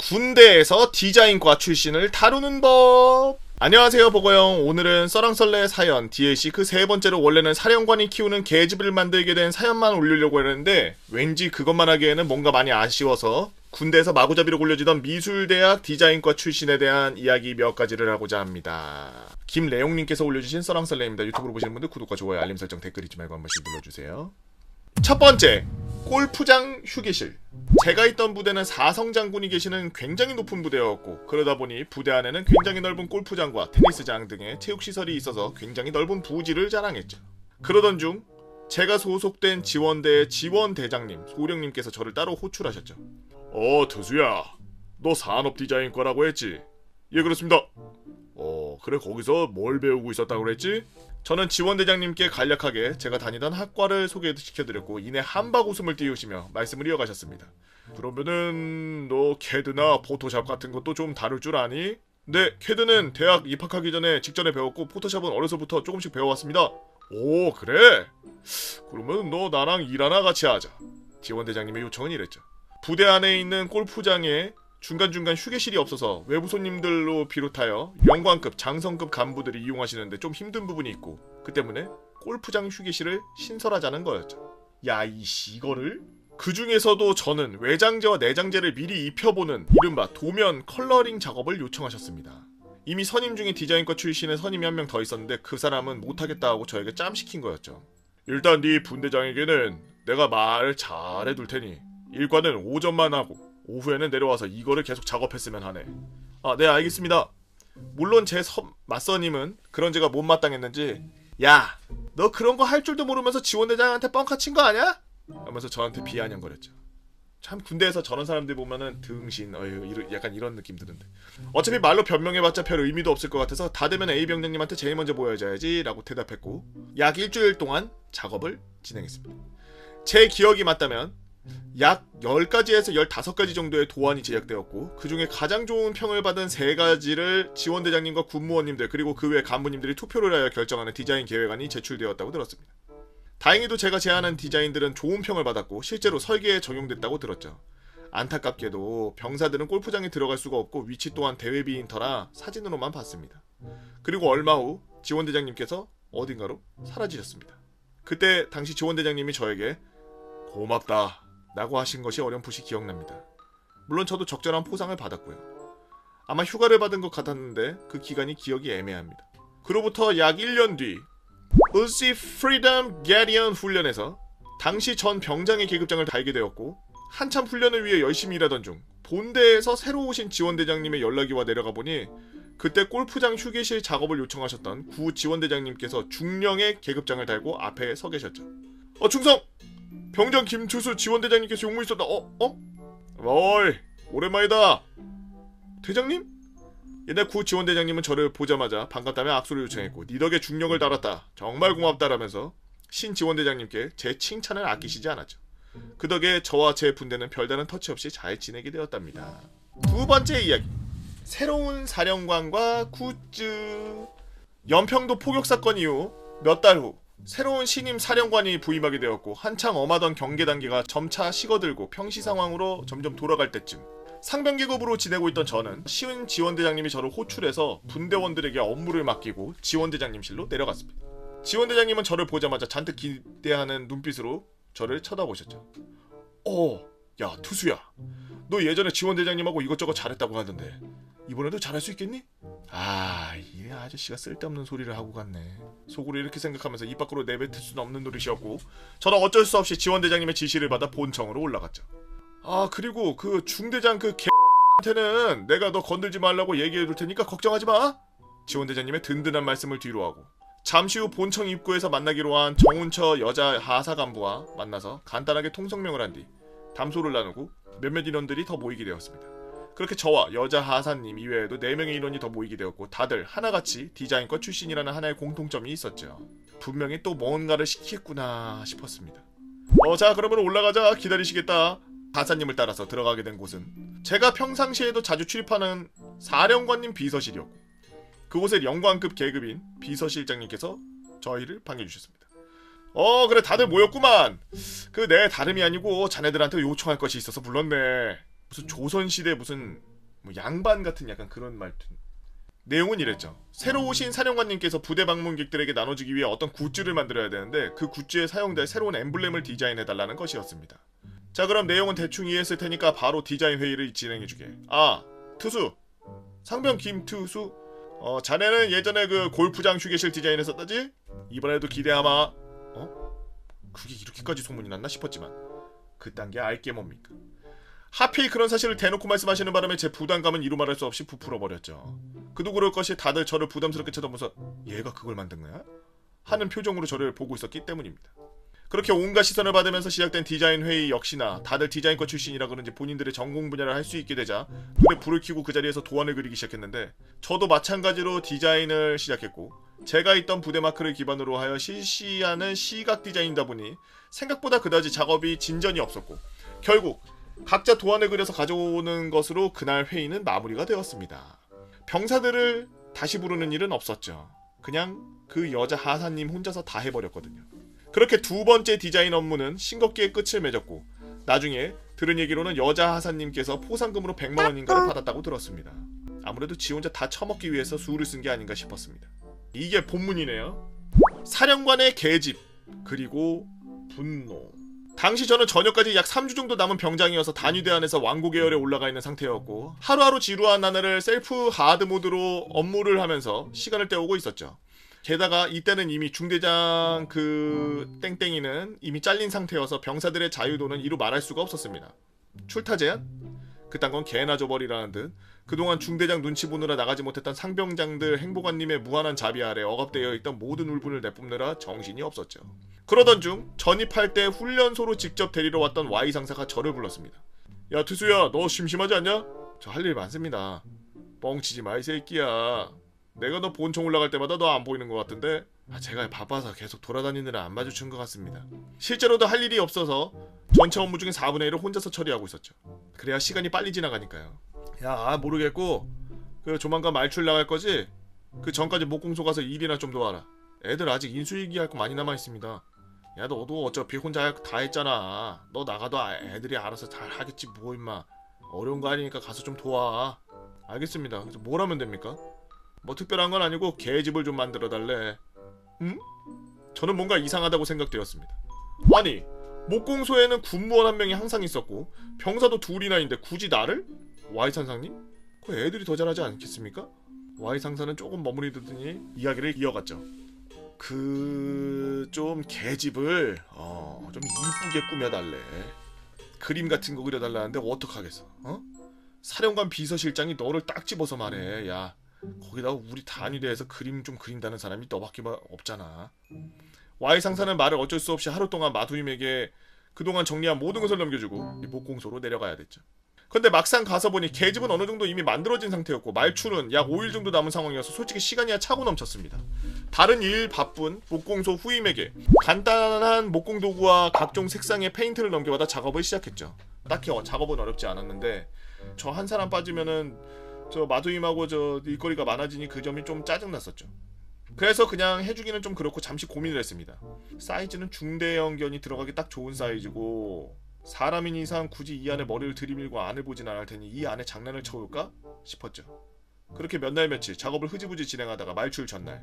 군대에서 디자인과 출신을 다루는 법. 안녕하세요, 보고형. 오늘은 썰랑썰레의 사연 DLC 그 세 번째로 원래는 사령관이 키우는 계집을 만들게 된 사연만 올리려고 했는데 왠지 그것만 하기에는 뭔가 많이 아쉬워서 군대에서 마구잡이로 굴려지던 미술대학 디자인과 출신에 대한 이야기 몇 가지를 하고자 합니다. 김래용님께서 올려주신 썰랑썰레입니다. 유튜브로 보시는 분들 구독과 좋아요, 알림 설정, 댓글 잊지 말고 한 번씩 눌러주세요. 첫 번째, 골프장 휴게실. 제가 있던 부대는 사성장군이 계시는 굉장히 높은 부대였고, 그러다 보니 부대 안에는 굉장히 넓은 골프장과 테니스장 등의 체육시설이 있어서 굉장히 넓은 부지를 자랑했죠. 그러던 중 제가 소속된 지원대의 지원대장님 소령님께서 저를 따로 호출하셨죠. 드수야, 너 산업디자인과라고 했지? 예, 그렇습니다. 그래, 거기서 뭘 배우고 있었다고 그랬지? 저는 지원대장님께 간략하게 제가 다니던 학과를 소개시켜드렸고 이내 한박 웃음을 띄우시며 말씀을 이어가셨습니다. 그러면은 너 캐드나 포토샵 같은 것도 좀 다룰 줄 아니? 네, 캐드는 대학 입학하기 전에 직전에 배웠고 포토샵은 어려서부터 조금씩 배워왔습니다. 오, 그래? 그러면 너 나랑 일 하나 같이 하자. 지원대장님의 요청은 이랬죠. 부대 안에 있는 골프장에 중간중간 휴게실이 없어서 외부 손님들로 비롯하여 영관급, 장성급 간부들이 이용하시는데 좀 힘든 부분이 있고, 그 때문에 골프장 휴게실을 신설하자는 거였죠. 야, 이거를? 그 중에서도 저는 외장재와 내장재를 미리 입혀보는 이른바 도면 컬러링 작업을 요청하셨습니다. 이미 선임 중에 디자인과 출신의 선임이 한 명 더 있었는데 그 사람은 못하겠다 하고 저에게 짬시킨 거였죠. 일단 네 분대장에게는 내가 말 잘해둘 테니 일과는 오전만 하고 오후에는 내려와서 이거를 계속 작업했으면 하네. 네, 알겠습니다. 물론 제 맞선임은 그런 제가 못마땅했는지, 야, 너 그런 거 할 줄도 모르면서 지원대장한테 뻥카 친 거 아냐? 하면서 저한테 비아냥거렸죠. 참, 군대에서 저런 사람들 보면은 등신, 약간 이런 느낌 드는데, 어차피 말로 변명해봤자 별 의미도 없을 것 같아서 다 되면 A병장님한테 제일 먼저 보여줘야지 라고 대답했고 약 일주일 동안 작업을 진행했습니다. 제 기억이 맞다면 약 10가지에서 15가지 정도의 도안이 제작되었고 그 중에 가장 좋은 평을 받은 3가지를 지원대장님과 군무원님들 그리고 그 외 간부님들이 투표를 하여 결정하는 디자인 계획안이 제출되었다고 들었습니다. 다행히도 제가 제안한 디자인들은 좋은 평을 받았고 실제로 설계에 적용됐다고 들었죠. 안타깝게도 병사들은 골프장에 들어갈 수가 없고 위치 또한 대회비인 터라 사진으로만 봤습니다. 그리고 얼마 후 지원대장님께서 어딘가로 사라지셨습니다. 그때 당시 지원대장님이 저에게 고맙다 라고 하신 것이 어렴풋이 기억납니다. 물론 저도 적절한 포상을 받았고요. 아마 휴가를 받은 것 같았는데 그 기간이 기억이 애매합니다. 그로부터 약 1년 뒤 울시 프리덤 게리언 훈련에서 당시 전 병장의 계급장을 달게 되었고 한참 훈련을 위해 열심히 일하던 중 본대에서 새로 오신 지원대장님의 연락이 와 내려가 보니 그때 골프장 휴게실 작업을 요청하셨던 구 지원대장님께서 중령의 계급장을 달고 앞에 서 계셨죠. 충성! 병장 김추수 지원대장님께서 용무 있었다. 어이, 오랜만이다. 대장님? 옛날 구 지원대장님은 저를 보자마자 반갑다며 악수를 요청했고 니 덕에 중력을 달았다. 정말 고맙다라면서 신 지원대장님께 제 칭찬을 아끼시지 않았죠. 그 덕에 저와 제 분대는 별다른 터치 없이 잘 지내게 되었답니다. 두 번째 이야기. 새로운 사령관과 굿즈. 연평도 포격사건 이후 몇 달 후 새로운 신임 사령관이 부임하게 되었고 한창 엄하던 경계 단계가 점차 식어들고 평시 상황으로 점점 돌아갈 때쯤 상병계급으로 지내고 있던 저는 시은 지원대장님이 저를 호출해서 분대원들에게 업무를 맡기고 지원대장님실로 내려갔습니다. 지원대장님은 저를 보자마자 잔뜩 기대하는 눈빛으로 저를 쳐다보셨죠. 야, 투수야, 너 예전에 지원대장님하고 이것저것 잘했다고 하던데 이번에도 잘할 수 있겠니? 이 아저씨가 쓸데없는 소리를 하고 갔네. 속으로 이렇게 생각하면서 입 밖으로 내뱉을 수는 없는 노릇이었고 저는 어쩔 수 없이 지원대장님의 지시를 받아 본청으로 올라갔죠. 그리고 그 중대장 그 개한테는 내가 너 건들지 말라고 얘기해둘 테니까 걱정하지 마. 지원대장님의 든든한 말씀을 뒤로 하고 잠시 후 본청 입구에서 만나기로 한 정운처 여자 하사 간부와 만나서 간단하게 통성명을 한 뒤 담소를 나누고 몇몇 인원들이 더 모이게 되었습니다. 그렇게 저와 여자 하사님 이외에도 4명의 인원이 더 모이게 되었고 다들 하나같이 디자인과 출신이라는 하나의 공통점이 있었죠. 분명히 또 뭔가를 시키겠구나 싶었습니다. 자, 그러면 올라가자. 기다리시겠다. 하사님을 따라서 들어가게 된 곳은 제가 평상시에도 자주 출입하는 사령관님 비서실이었고 그곳의 영관급 계급인 비서실장님께서 저희를 반겨주셨습니다. 그래, 다들 모였구만. 내 다름이 아니고 자네들한테 요청할 것이 있어서 불렀네. 무슨 조선시대 무슨 뭐 양반 같은 약간 그런 말투. 내용은 이랬죠. 새로 오신 사령관님께서 부대 방문객들에게 나눠주기 위해 어떤 굿즈를 만들어야 되는데 그 굿즈에 사용될 새로운 엠블렘을 디자인해달라는 것이었습니다. 자, 그럼 내용은 대충 이해했을 테니까 바로 디자인 회의를 진행해주게. 아, 투수 상병 김투수, 자네는 예전에 그 골프장 휴게실 디자인했었다지? 이번에도 기대하마. 그게 이렇게까지 소문이 났나 싶었지만 그딴 게 알게 뭡니까. 하필 그런 사실을 대놓고 말씀하시는 바람에 제 부담감은 이루 말할 수 없이 부풀어버렸죠. 그도 그럴 것이 다들 저를 부담스럽게 쳐다보면서 얘가 그걸 만든 거야? 하는 표정으로 저를 보고 있었기 때문입니다. 그렇게 온갖 시선을 받으면서 시작된 디자인 회의 역시나 다들 디자인과 출신이라 그런지 본인들의 전공 분야를 할 수 있게 되자 눈에 불을 켜고 그 자리에서 도안을 그리기 시작했는데, 저도 마찬가지로 디자인을 시작했고 제가 있던 부대 마크를 기반으로 하여 실시하는 시각 디자인이다 보니 생각보다 그다지 작업이 진전이 없었고 결국 각자 도안을 그려서 가져오는 것으로 그날 회의는 마무리가 되었습니다. 병사들을 다시 부르는 일은 없었죠. 그냥 그 여자 하사님 혼자서 다 해버렸거든요. 그렇게 두 번째 디자인 업무는 싱겁게 끝을 맺었고 나중에 들은 얘기로는 여자 하사님께서 포상금으로 100만원인가를 받았다고 들었습니다. 아무래도 지 혼자 다 처먹기 위해서 수를 쓴 게 아닌가 싶었습니다. 이게 본문이네요. 사령관의 계집 그리고 분노. 당시 저는 전역까지 약 3주 정도 남은 병장이어서 단위대 안에서 왕고 계열에 올라가 있는 상태였고 하루하루 지루한 나날을 셀프 하드 모드로 업무를 하면서 시간을 때우고 있었죠. 게다가 이때는 이미 중대장 그 땡땡이는 이미 잘린 상태여서 병사들의 자유도는 이루 말할 수가 없었습니다. 출타 제한? 그딴 건 개나 줘버리라는 듯 그동안 중대장 눈치 보느라 나가지 못했던 상병장들 행보관님의 무한한 자비 아래 억압되어 있던 모든 울분을 내뿜느라 정신이 없었죠. 그러던 중 전입할 때 훈련소로 직접 데리러 왔던 Y 상사가 저를 불렀습니다. 야 투수야, 너 심심하지 않냐? 저 할 일 많습니다. 뻥치지 마 이 새끼야. 내가 너 본청 올라갈 때마다 너 안 보이는 것 같은데? 제가 바빠서 계속 돌아다니느라 안 마주친 것 같습니다. 실제로도 할 일이 없어서 전체 업무 중에 4분의 1을 혼자서 처리하고 있었죠. 그래야 시간이 빨리 지나가니까요. 야 모르겠고 그 조만간 말출 나갈 거지? 그 전까지 목공소 가서 일이나 좀 도와라. 애들 아직 인수위기 할 거 많이 남아있습니다. 야 너도 어차피 혼자 다 했잖아. 너 나가도 애들이 알아서 잘 하겠지 뭐 임마. 어려운 거 아니니까 가서 좀 도와. 알겠습니다. 그래서 뭘 하면 됩니까? 뭐 특별한 건 아니고 계집을 좀 만들어 달래. 응? 저는 뭔가 이상하다고 생각되었습니다. 아니 목공소에는 군무원 한 명이 항상 있었고 병사도 둘이나 있는데 굳이 나를? Y 상사님? 그 애들이 더 잘하지 않겠습니까? Y 상사는 조금 머무르더니 이야기를 이어갔죠. 좀 계집을 좀 이쁘게 꾸며달래. 그림 같은 거 그려달라는데 어떡하겠어? 사령관 비서실장이 너를 딱 집어서 말해. 야 거기다가 우리 단위대에서 그림 좀 그린다는 사람이 너밖에 없잖아. Y 상사는 말을 어쩔 수 없이 하루 동안 마두님에게 그동안 정리한 모든 것을 넘겨주고 목공소로 내려가야 됐죠. 근데 막상 가서 보니 계집은 어느 정도 이미 만들어진 상태였고 말출은 약 5일 정도 남은 상황이어서 솔직히 시간이 차고 넘쳤습니다. 다른 일 바쁜 목공소 후임에게 간단한 목공 도구와 각종 색상의 페인트를 넘겨받아 작업을 시작했죠. 딱히 작업은 어렵지 않았는데 저 한 사람 빠지면은 저 마두임하고 저 일거리가 많아지니 그 점이 좀 짜증났었죠. 그래서 그냥 해주기는 좀 그렇고 잠시 고민을 했습니다. 사이즈는 중대형 견이 들어가기 딱 좋은 사이즈고 사람인 이상 굳이 이 안에 머리를 들이밀고 안을 보진 않을 테니 이 안에 장난을 쳐올까 싶었죠. 그렇게 몇 날 며칠 작업을 흐지부지 진행하다가 말출 전날,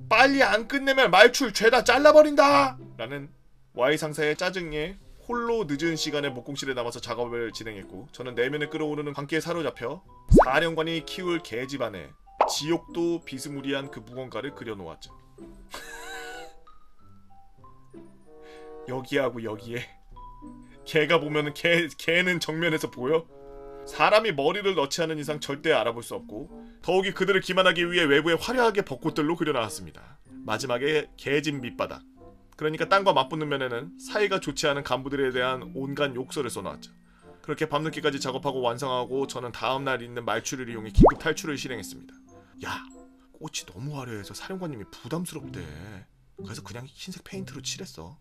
빨리 안 끝내면 말출 죄다 잘라버린다! 라는 Y 상사의 짜증에 홀로 늦은 시간에 목공실에 남아서 작업을 진행했고 저는 내면에 끓어오르는 광기에 사로잡혀 사령관이 키울 계집 안에 지옥도 비스무리한 그 무언가를 그려놓았죠. 여기하고 여기에 걔가 보면은 걔는 정면에서 보여? 사람이 머리를 넣지 않은 이상 절대 알아볼 수 없고 더욱이 그들을 기만하기 위해 외부에 화려하게 벚꽃들로 그려나왔습니다. 마지막에 계집 밑바닥, 그러니까 땅과 맞붙는 면에는 사이가 좋지 않은 간부들에 대한 온갖 욕설을 써놓았죠. 그렇게 밤늦게까지 작업하고 완성하고 저는 다음날 있는 말출을 이용해 긴급 탈출을 실행했습니다. 야, 꽃이 너무 화려해서 사령관님이 부담스럽대. 그래서 그냥 흰색 페인트로 칠했어.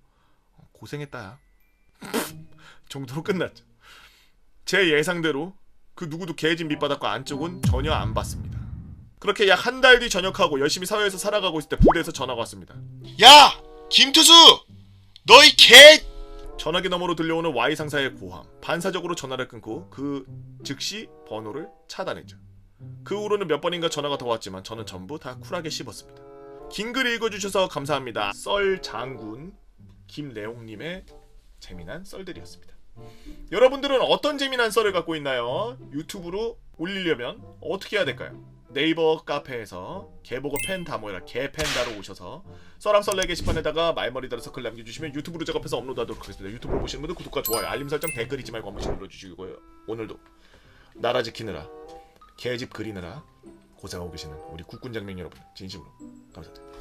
고생했다 야. 정도로 끝났죠. 제 예상대로 그 누구도 계집 밑바닥과 안쪽은 전혀 안 봤습니다. 그렇게 약 한 달 뒤 전역하고 열심히 사회에서 살아가고 있을 때 부대에서 전화가 왔습니다. 야! 김투수! 너희 전화기 너머로 들려오는 Y 상사의 고함. 반사적으로 전화를 끊고 그 즉시 번호를 차단했죠. 그 후로는 몇 번인가 전화가 더 왔지만 저는 전부 다 쿨하게 씹었습니다. 긴 글 읽어주셔서 감사합니다. 썰장군 김래홍님의 재미난 썰들이었습니다. 여러분들은 어떤 재미난 썰을 갖고 있나요? 유튜브로 올리려면 어떻게 해야 될까요? 네이버 카페에서 개보고 팬 다 모여라 개팬다로 오셔서 썰랑썰레 게시판에다가 말머리 달아서 글 남겨주시면 유튜브로 작업해서 업로드하도록 하겠습니다. 유튜브로 보시는 분들 구독과 좋아요 알림 설정 댓글 잊지 말고 한 번씩 눌러주시고요. 오늘도 나라 지키느라 개집 그리느라 고생하고 계시는 우리 국군 장병 여러분 진심으로 감사드립니다.